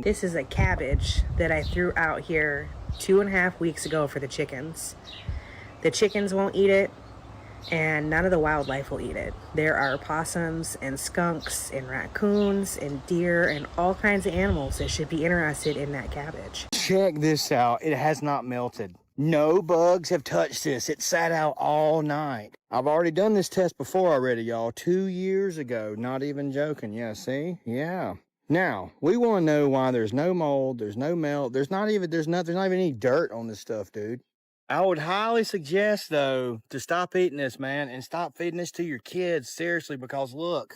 This is a cabbage that I threw out here 2.5 weeks ago for the chickens. The chickens won't eat it, and none of the wildlife will eat it. There are possums and skunks and raccoons and deer and all kinds of animals that should be interested in that cabbage. Check this out. It has not melted. No bugs have touched this. It sat out all night. I've already done this test before already, y'all. 2 years ago. Not even joking. Yeah, see? Yeah. Now, we want to know why there's no mold, there's no melt, there's not even any dirt on this stuff, dude. I would highly suggest, though, to stop eating this, man, and stop feeding this to your kids, seriously, because look,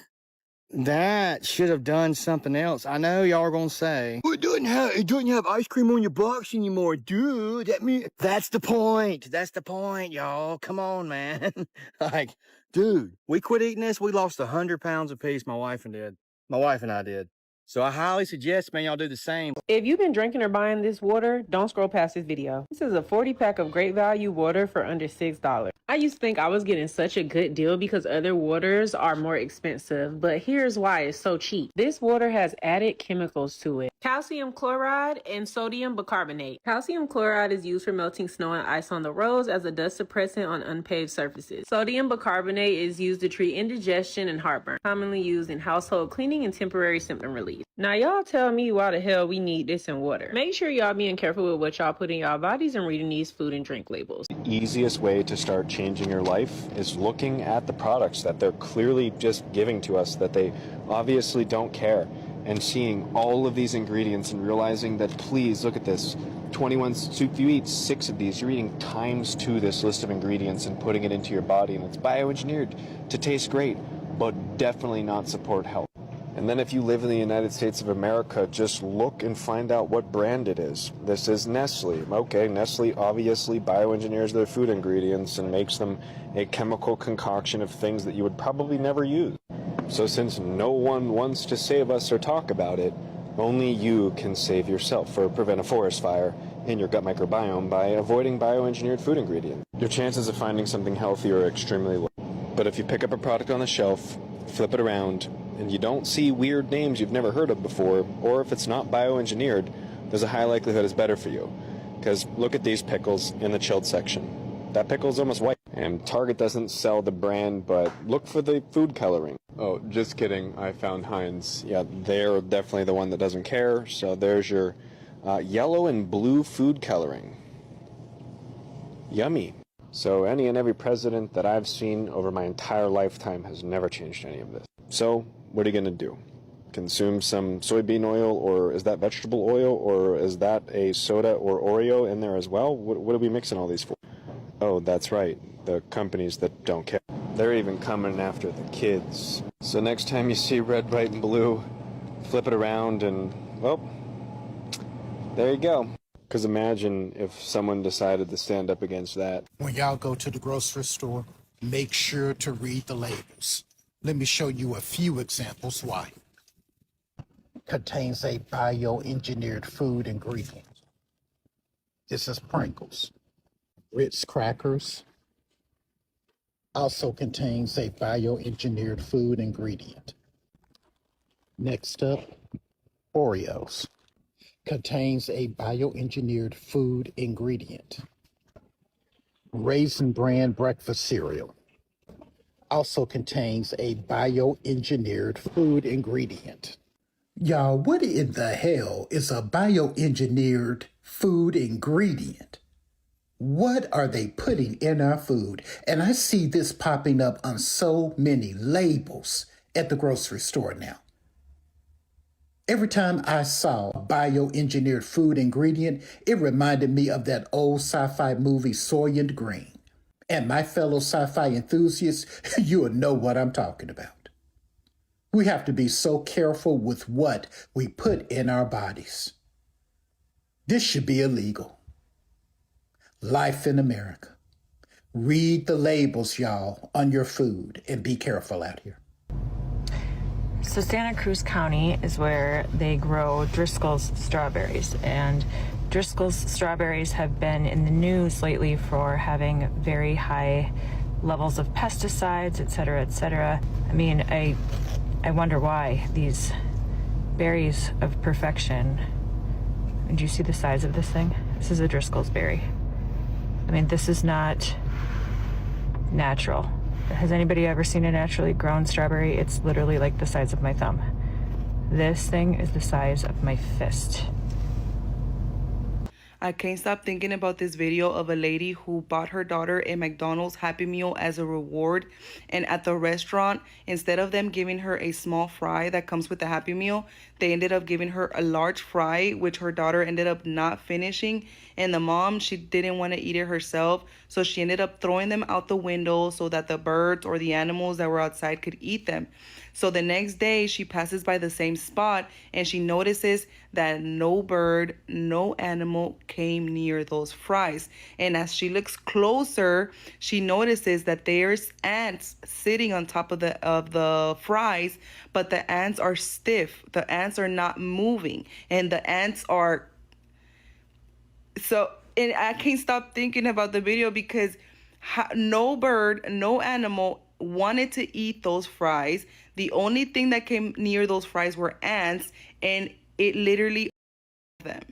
that should have done something else. I know y'all are going to say, well, it doesn't have ice cream on your box anymore, dude. That's the point. That's the point, y'all. Come on, man. Like, dude, we quit eating this. We lost 100 pounds apiece, my wife and I did. So I highly suggest, man, y'all do the same. If you've been drinking or buying this water, don't scroll past this video. This is a 40-pack of great value water for under $6. I used to think I was getting such a good deal because other waters are more expensive, but here's why it's so cheap. This water has added chemicals to it: calcium chloride and sodium bicarbonate. Calcium chloride is used for melting snow and ice on the roads as a dust suppressant on unpaved surfaces. Sodium bicarbonate is used to treat indigestion and heartburn, commonly used in household cleaning and temporary symptom relief. Now y'all tell me why the hell we need this in water. Make sure y'all being careful with what y'all put in y'all bodies and reading these food and drink labels. The easiest way to start changing your life is looking at the products that they're clearly just giving to us, that they obviously don't care, and seeing all of these ingredients and realizing that, please look at this, 21, so if you eat 6 of these, you're eating ×2 this list of ingredients and putting it into your body, and it's bioengineered to taste great, but definitely not support health. And then if you live in the United States of America, just look and find out what brand it is. This is Nestle. Okay, Nestle obviously bioengineers their food ingredients and makes them a chemical concoction of things that you would probably never use. So since no one wants to save us or talk about it, only you can save yourself or prevent a forest fire in your gut microbiome by avoiding bioengineered food ingredients. Your chances of finding something healthy are extremely low. But if you pick up a product on the shelf, flip it around, and you don't see weird names you've never heard of before, or if it's not bioengineered, there's a high likelihood it's better for you. Because look at these pickles in the chilled section. That pickle's almost white. And Target doesn't sell the brand, but look for the food coloring. Oh, just kidding. I found Heinz. Yeah, they're definitely the one that doesn't care. So there's your yellow and blue food coloring. Yummy. So any and every president that I've seen over my entire lifetime has never changed any of this. So what are you going to do? Consume some soybean oil, or is that vegetable oil, or is that a soda or Oreo in there as well? What are we mixing all these for? Oh, that's right. The companies that don't care. They're even coming after the kids. So next time you see red, white, and blue, flip it around and, well, there you go. Because imagine if someone decided to stand up against that. When y'all go to the grocery store, make sure to read the labels. Let me show you a few examples why. Contains a bioengineered food ingredient. This is Pringles. Ritz crackers also contains a bioengineered food ingredient. Next up, Oreos. Contains a bioengineered food ingredient. Raisin Bran breakfast cereal also contains a bioengineered food ingredient. Y'all, what in the hell is a bioengineered food ingredient? What are they putting in our food? And I see this popping up on so many labels at the grocery store now. Every time I saw a bioengineered food ingredient, it reminded me of that old sci-fi movie, Soylent Green. And my fellow sci-fi enthusiasts, you'll know what I'm talking about. We have to be so careful with what we put in our bodies. This should be illegal. Life in America. Read the labels, y'all, on your food, and be careful out here. So Santa Cruz County is where they grow Driscoll's strawberries, and Driscoll's strawberries have been in the news lately for having very high levels of pesticides, et cetera, et cetera. I mean, I wonder why these berries of perfection And do you see the size of this thing? This is a Driscoll's berry. I mean, this is not natural. Has anybody ever seen a naturally grown strawberry? It's literally like the size of my thumb. This thing is the size of my fist. I can't stop thinking about this video of a lady who bought her daughter a McDonald's Happy Meal as a reward. And at the restaurant, instead of them giving her a small fry that comes with the Happy Meal, they ended up giving her a large fry, which her daughter ended up not finishing. And the mom, she didn't want to eat it herself. So she ended up throwing them out the window so that the birds or the animals that were outside could eat them. So the next day, she passes by the same spot and she notices that no bird, no animal came near those fries. And as she looks closer, she notices that there's ants sitting on top of the fries, but the ants are stiff. The ants are not moving, and the ants are and I can't stop thinking about the video because no bird, no animal wanted to eat those fries. The only thing that came near those fries were ants, and it literally them.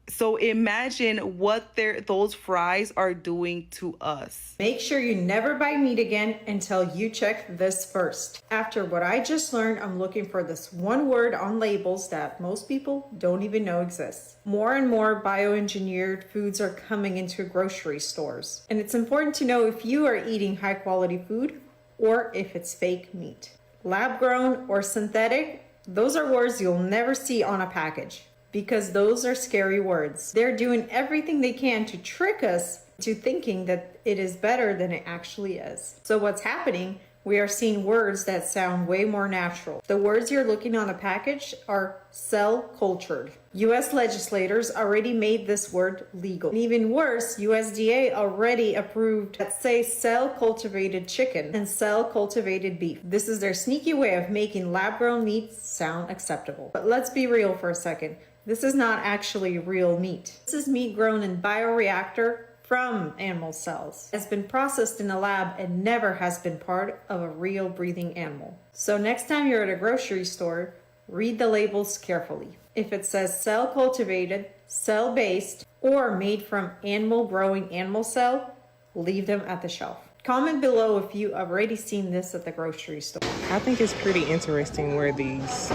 So imagine what those fries are doing to us. Make sure you never buy meat again until you check this first. After what I just learned, I'm looking for this one word on labels that most people don't even know exists. More and more bioengineered foods are coming into grocery stores. And it's important to know if you are eating high quality food or if it's fake meat. Lab grown or synthetic, those are words you'll never see on a package, because those are scary words. They're doing everything they can to trick us to thinking that it is better than it actually is. So what's happening? We are seeing words that sound way more natural. The words you're looking on the package are cell cultured. US legislators already made this word legal. And even worse, USDA already approved that say cell cultivated chicken and cell cultivated beef. This is their sneaky way of making lab grown meat sound acceptable. But let's be real for a second. This is not actually real meat. This is meat grown in bioreactor from animal cells. It's been processed in a lab and never has been part of a real breathing animal. So next time you're at a grocery store, read the labels carefully. If it says cell cultivated, cell based, or made from animal growing animal cell, leave them at the shelf. Comment below if you have already seen this at the grocery store. I think it's pretty interesting where these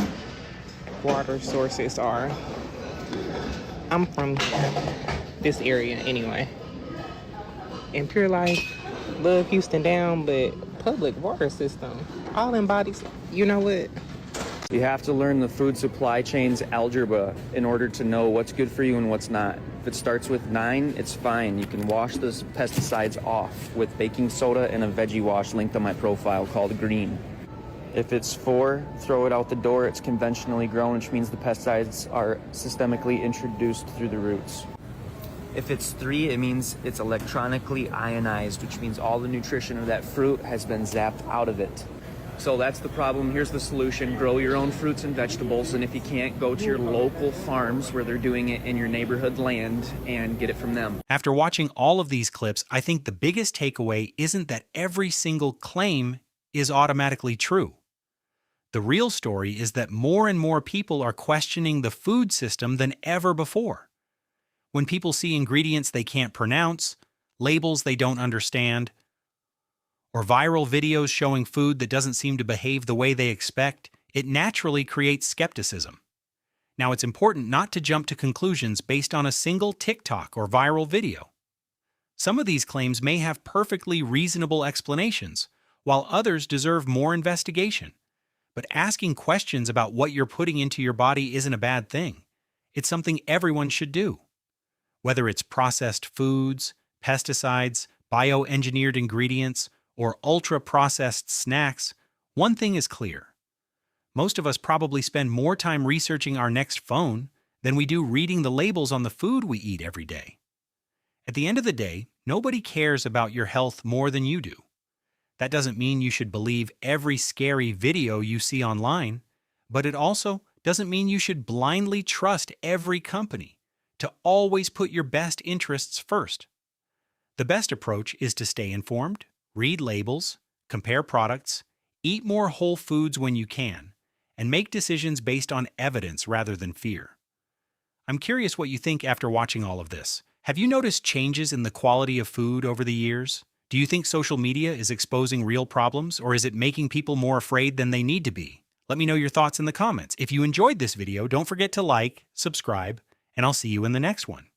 water sources are. I'm from this area anyway. In Pure Life, love Houston down, but public water system, all in bodies, you know what? You have to learn the food supply chain's algebra in order to know what's good for you and what's not. If it starts with 9, it's fine. You can wash those pesticides off with baking soda and a veggie wash linked on my profile called Green. If it's 4, throw it out the door. It's conventionally grown, which means the pesticides are systemically introduced through the roots. If it's 3, it means it's electronically ionized, which means all the nutrition of that fruit has been zapped out of it. So that's the problem. Here's the solution. Grow your own fruits and vegetables, and if you can't, go to your local farms where they're doing it in your neighborhood land and get it from them. After watching all of these clips, I think the biggest takeaway isn't that every single claim is automatically true. The real story is that more and more people are questioning the food system than ever before. When people see ingredients they can't pronounce, labels they don't understand, or viral videos showing food that doesn't seem to behave the way they expect, it naturally creates skepticism. Now, it's important not to jump to conclusions based on a single TikTok or viral video. Some of these claims may have perfectly reasonable explanations, while others deserve more investigation. But asking questions about what you're putting into your body isn't a bad thing. It's something everyone should do. Whether it's processed foods, pesticides, bioengineered ingredients, or ultra-processed snacks, one thing is clear. Most of us probably spend more time researching our next phone than we do reading the labels on the food we eat every day. At the end of the day, nobody cares about your health more than you do. That doesn't mean you should believe every scary video you see online, but it also doesn't mean you should blindly trust every company, to always put your best interests first. The best approach is to stay informed, read labels, compare products, eat more whole foods when you can, and make decisions based on evidence rather than fear. I'm curious what you think after watching all of this. Have you noticed changes in the quality of food over the years? Do you think social media is exposing real problems, or is it making people more afraid than they need to be? Let me know your thoughts in the comments. If you enjoyed this video, don't forget to like, subscribe, and I'll see you in the next one.